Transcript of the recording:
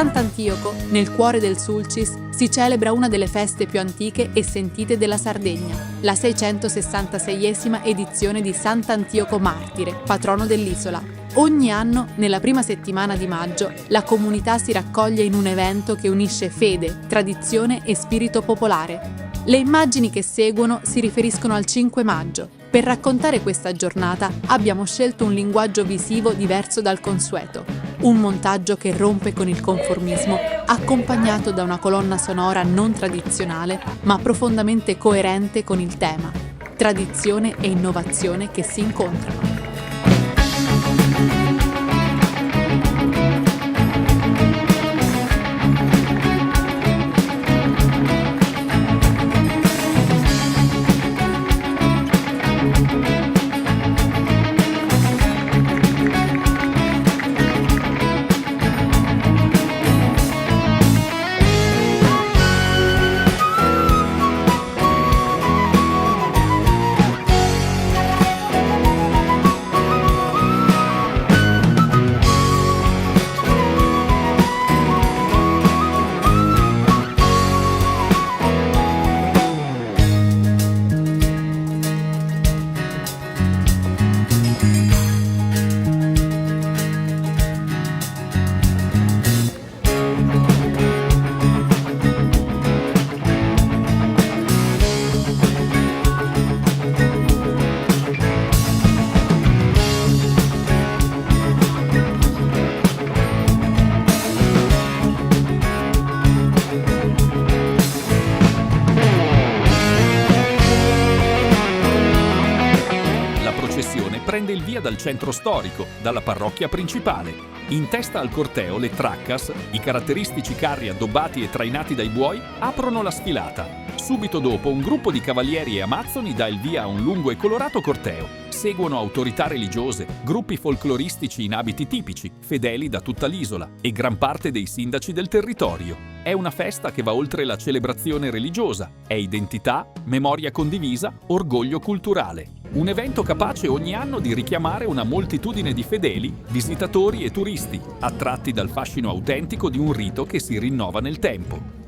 Sant'Antioco, nel cuore del Sulcis, si celebra una delle feste più antiche e sentite della Sardegna, la 666esima edizione di Sant'Antioco Martire, patrono dell'isola. Ogni anno, nella prima settimana di maggio, la comunità si raccoglie in un evento che unisce fede, tradizione e spirito popolare. Le immagini che seguono si riferiscono al 5 maggio. Per raccontare questa giornata abbiamo scelto un linguaggio visivo diverso dal consueto, un montaggio che rompe con il conformismo, accompagnato da una colonna sonora non tradizionale, ma profondamente coerente con il tema. Tradizione e innovazione che si incontrano. Prende il via dal centro storico, dalla parrocchia principale. In testa al corteo le Traccas, i caratteristici carri addobbati e trainati dai buoi, aprono la sfilata. Subito dopo un gruppo di cavalieri e amazzoni dà il via a un lungo e colorato corteo. Seguono autorità religiose, gruppi folcloristici in abiti tipici, fedeli da tutta l'isola e gran parte dei sindaci del territorio. È una festa che va oltre la celebrazione religiosa, è identità, memoria condivisa, orgoglio culturale. Un evento capace ogni anno di richiamare una moltitudine di fedeli, visitatori e turisti, attratti dal fascino autentico di un rito che si rinnova nel tempo.